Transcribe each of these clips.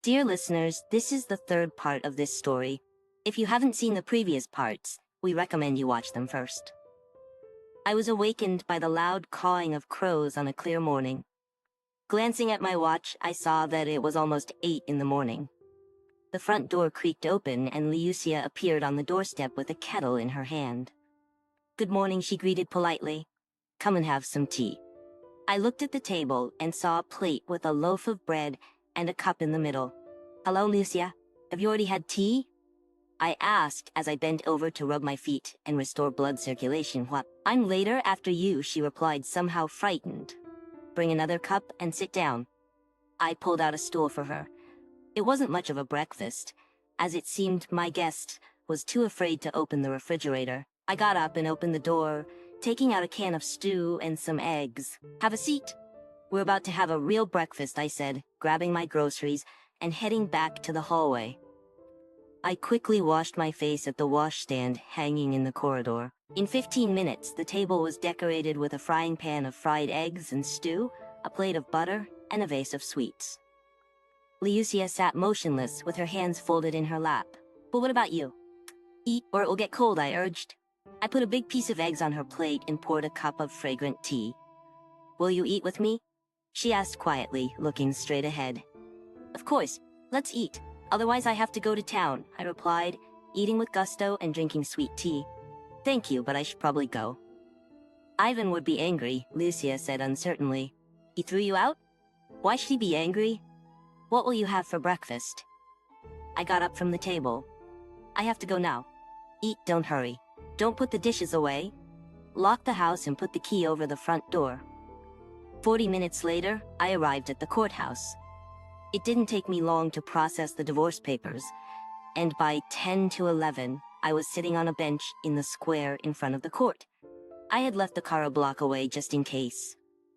Dear listeners, this is the third part of this story. If you haven't seen the previous parts, we recommend you watch them first. I was awakened by the loud cawing of crows on a clear morning. Glancing at my watch, I saw that it was almost 8 in the morning. The front door creaked open and Liucia appeared on the doorstep with a kettle in her hand. "Good morning," she greeted politely. "Come and have some tea." I looked at the table and saw a plate with a loaf of bread and a cup in the middle. "Hello, Lucia. Have you already had tea?" I asked as I bent over to rub my feet and restore blood circulation. "What? I'm later after you," she replied, somehow frightened. "Bring another cup and sit down." I pulled out a stool for her. It wasn't much of a breakfast, as it seemed my guest was too afraid to open the refrigerator. I got up and opened the door, taking out a can of stew and some eggs. "Have a seat. We're about to have a real breakfast," I said, grabbing my groceries and heading back to the hallway. I quickly washed my face at the washstand hanging in the corridor. In 15 minutes, the table was decorated with a frying pan of fried eggs and stew, a plate of butter, and a vase of sweets. Liucia sat motionless with her hands folded in her lap. "But what about you? Eat or it will get cold," I urged. I put a big piece of eggs on her plate and poured a cup of fragrant tea. "Will you eat with me?" she asked quietly, looking straight ahead. "Of course, let's eat. Otherwise I have to go to town," I replied, eating with gusto and drinking sweet tea. "Thank you, but I should probably go." "Ivan would be angry," Lucia said uncertainly. "He threw you out? Why should he be angry? What will you have for breakfast?" I got up from the table. "I have to go now. Eat, don't hurry. Don't put the dishes away. Lock the house and put the key over the front door." 40 minutes later, I arrived at the courthouse. It didn't take me long to process the divorce papers, and by 10 to 11, I was sitting on a bench in the square in front of the court. I had left the car a block away just in case.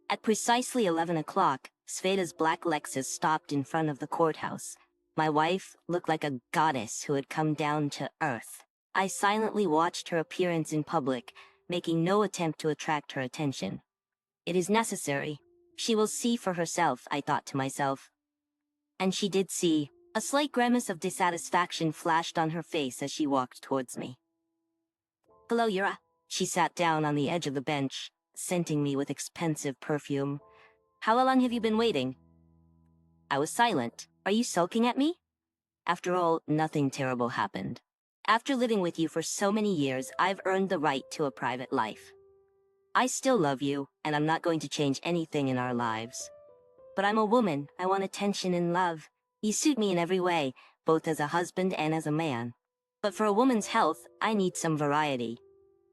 At precisely 11 o'clock, Sveta's black Lexus stopped in front of the courthouse. My wife looked like a goddess who had come down to earth. I silently watched her appearance in public, making no attempt to attract her attention. It is necessary. She will see for herself, I thought to myself. And she did see. A slight grimace of dissatisfaction flashed on her face as she walked towards me. "Hello, Yura." She sat down on the edge of the bench, scenting me with expensive perfume. "How long have you been waiting?" I was silent. "Are you sulking at me?" After all, nothing terrible happened. After living with you for so many years, I've earned the right to a private life. I still love you, and I'm not going to change anything in our lives. But I'm a woman. I want attention and love. You suit me in every way, both as a husband and as a man. But for a woman's health, I need some variety.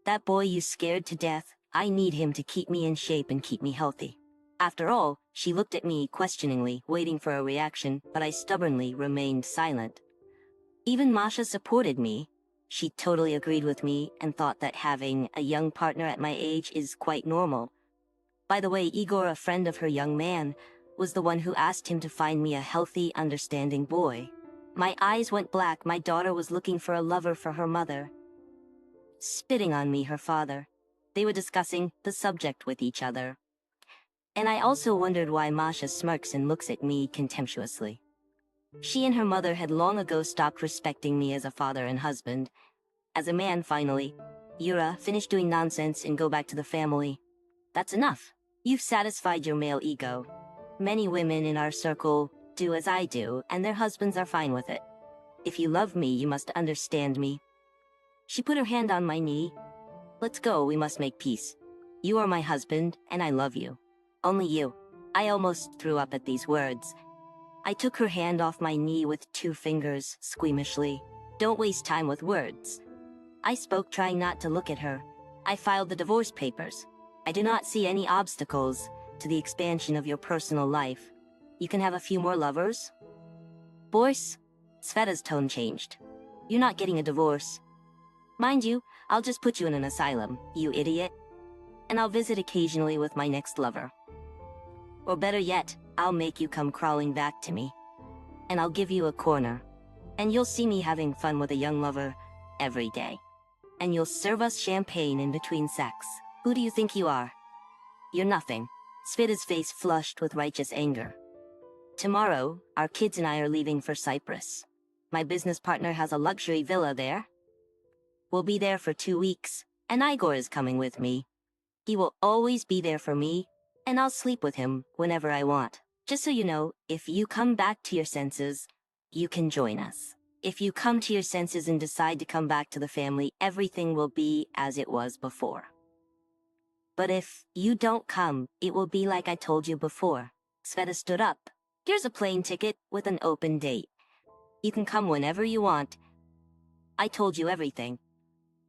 That boy you scared to death, I need him to keep me in shape and keep me healthy." After all, she looked at me questioningly, waiting for a reaction, but I stubbornly remained silent. Even Masha supported me. She totally agreed with me and thought that having a young partner at my age is quite normal. By the way, Igor, a friend of her young man, was the one who asked him to find me a healthy, understanding boy. My eyes went black. My daughter was looking for a lover for her mother. Spitting on me, her father. They were discussing the subject with each other. And I also wondered why Masha smirks and looks at me contemptuously. She and her mother had long ago stopped respecting me as a father and husband. As a man, finally. "Yura, finish doing nonsense and go back to the family. That's enough. You've satisfied your male ego. Many women in our circle do as I do, and their husbands are fine with it. If you love me, you must understand me." She put her hand on my knee. "Let's go, we must make peace. You are my husband, and I love you. Only you." I almost threw up at these words. I took her hand off my knee with 2 fingers, squeamishly. "Don't waste time with words." I spoke, trying not to look at her. "I filed the divorce papers. I do not see any obstacles to the expansion of your personal life. You can have a few more lovers." "Boris?" Sveta's tone changed. "You're not getting a divorce. Mind you, I'll just put you in an asylum, you idiot. And I'll visit occasionally with my next lover. Or better yet, I'll make you come crawling back to me. And I'll give you a corner. And you'll see me having fun with a young lover every day. And you'll serve us champagne in between sex. Who do you think you are? You're nothing." Sveta's face flushed with righteous anger. Tomorrow, our kids and I are leaving for Cyprus. My business partner has a luxury villa there. We'll be there for 2 weeks, and Igor is coming with me. He will always be there for me, and I'll sleep with him whenever I want. Just so you know, if you come back to your senses, you can join us. If you come to your senses and decide to come back to the family, everything will be as it was before. But if you don't come, it will be like I told you before. Sveta stood up. Here's a plane ticket with an open date. You can come whenever you want. I told you everything.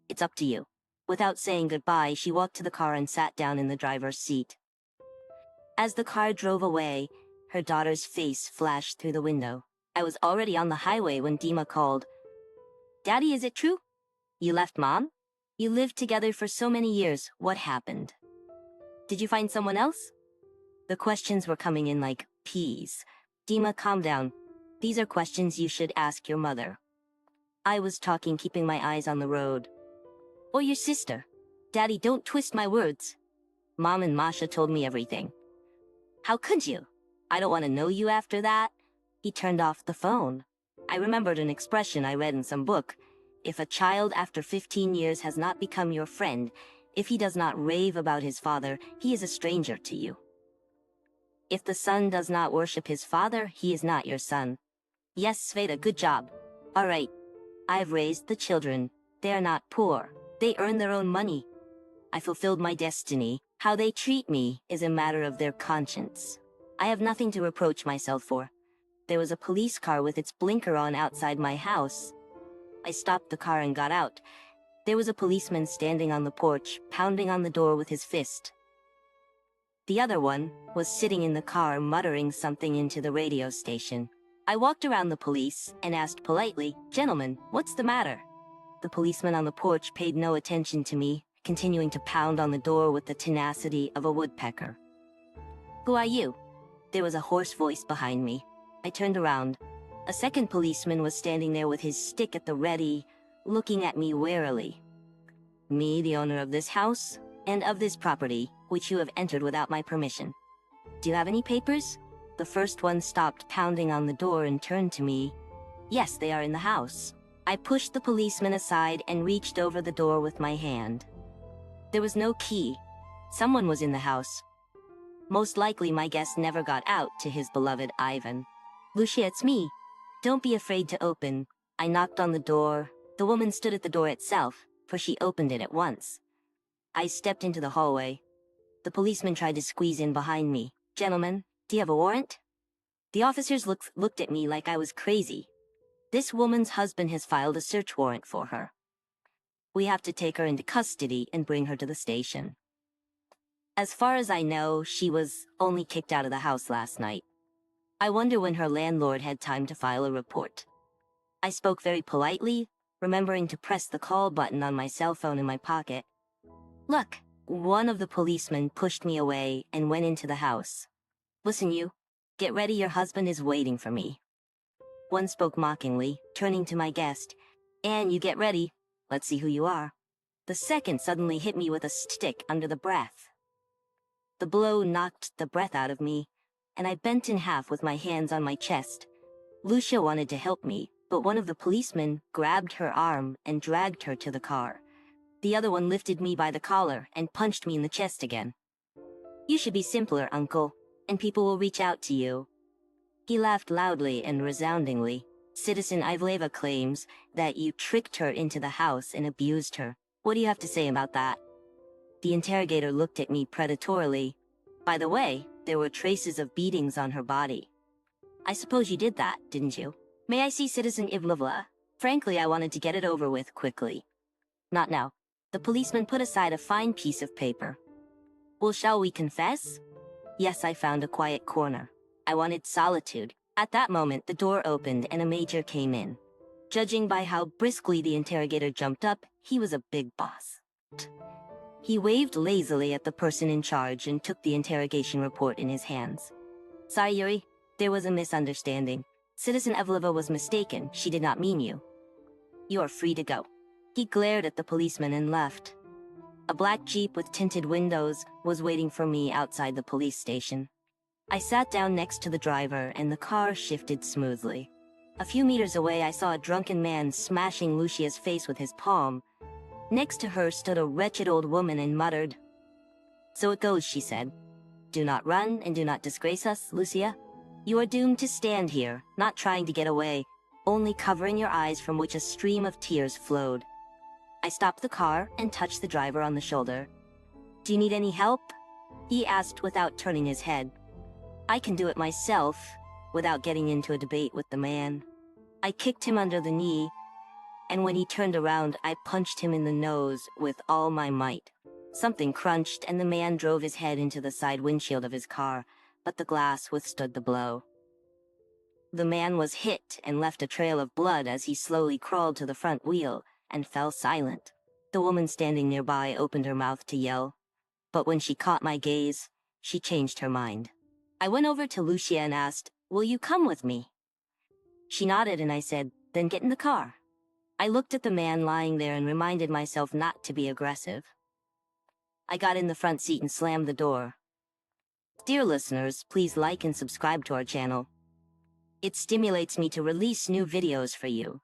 It's up to you. Without saying goodbye, she walked to the car and sat down in the driver's seat. As the car drove away, her daughter's face flashed through the window. I was already on the highway when Dima called. Daddy, is it true? You left Mom? You lived together for so many years. What happened? Did you find someone else? The questions were coming in like peas. Dima, calm down. These are questions you should ask your mother. I was talking, keeping my eyes on the road. Or your sister. Daddy, don't twist my words. Mom and Masha told me everything. How could you? I don't want to know you after that. He turned off the phone. I remembered an expression I read in some book. If a child after 15 years has not become your friend, if he does not rave about his father, he is a stranger to you. If the son does not worship his father, he is not your son. Yes, Sveta, good job. All right. I've raised the children. They are not poor. They earn their own money. I fulfilled my destiny. How they treat me is a matter of their conscience. I have nothing to reproach myself for. There was a police car with its blinker on outside my house. I stopped the car and got out. There was a policeman standing on the porch, pounding on the door with his fist. The other one was sitting in the car muttering something into the radio station. I walked around the police and asked politely, "Gentlemen, what's the matter?" The policeman on the porch paid no attention to me, continuing to pound on the door with the tenacity of a woodpecker. "Who are you?" There was a hoarse voice behind me. I turned around. A second policeman was standing there with his stick at the ready, looking at me warily. "Me, the owner of this house, and of this property, which you have entered without my permission. Do you have any papers?" The first one stopped pounding on the door and turned to me. "Yes, they are in the house." I pushed the policeman aside and reached over the door with my hand. There was no key. Someone was in the house. Most likely my guest never got out to his beloved Ivan. "Lucia, it's me. Don't be afraid to open." I knocked on the door. The woman stood at the door itself, for she opened it at once. I stepped into the hallway. The policeman tried to squeeze in behind me. "Gentlemen, do you have a warrant?" The officers looked at me like I was crazy. "This woman's husband has filed a search warrant for her. We have to take her into custody and bring her to the station." As far as I know, she was only kicked out of the house last night. I wonder when her landlord had time to file a report. I spoke very politely, remembering to press the call button on my cell phone in my pocket. "Look," one of the policemen pushed me away and went into the house. "Listen, you. Get ready, your husband is waiting for me." One spoke mockingly, turning to my guest. "And you get ready. Let's see who you are." The second suddenly hit me with a stick under the breath. The blow knocked the breath out of me, and I bent in half with my hands on my chest. Lucia wanted to help me, but one of the policemen grabbed her arm and dragged her to the car. The other one lifted me by the collar and punched me in the chest again. "You should be simpler, uncle, and people will reach out to you." He laughed loudly and resoundingly. "Citizen Ivleva claims that you tricked her into the house and abused her. What do you have to say about that?" The interrogator looked at me predatorily. "By the way, there were traces of beatings on her body. I suppose you did that, didn't you?" "May I see Citizen Ivleva? Frankly, I wanted to get it over with quickly." "Not now." The policeman put aside a fine piece of paper. "Well, shall we confess?" Yes, I found a quiet corner. I wanted solitude. At that moment, the door opened and a major came in. Judging by how briskly the interrogator jumped up, he was a big boss. He waved lazily at the person in charge and took the interrogation report in his hands. "Sorry, Yuri. There was a misunderstanding. Citizen Evleva was mistaken. She did not mean you. You are free to go." He glared at the policeman and left. A black Jeep with tinted windows was waiting for me outside the police station. I sat down next to the driver and the car shifted smoothly. A few meters away, I saw a drunken man smashing Lucia's face with his palm. Next to her stood a wretched old woman and muttered. "So it goes," she said. "Do not run and do not disgrace us, Lucia. You are doomed to stand here, not trying to get away, only covering your eyes from which a stream of tears flowed." I stopped the car and touched the driver on the shoulder. "Do you need any help?" he asked without turning his head. "I can do it myself," without getting into a debate with the man. I kicked him under the knee, and when he turned around, I punched him in the nose with all my might. Something crunched, and the man drove his head into the side windshield of his car, but the glass withstood the blow. The man was hit and left a trail of blood as he slowly crawled to the front wheel and fell silent. The woman standing nearby opened her mouth to yell, but when she caught my gaze, she changed her mind. I went over to Lucia and asked, "Will you come with me?" She nodded and I said, "Then get in the car." I looked at the man lying there and reminded myself not to be aggressive. I got in the front seat and slammed the door. Dear listeners, please like and subscribe to our channel. It stimulates me to release new videos for you.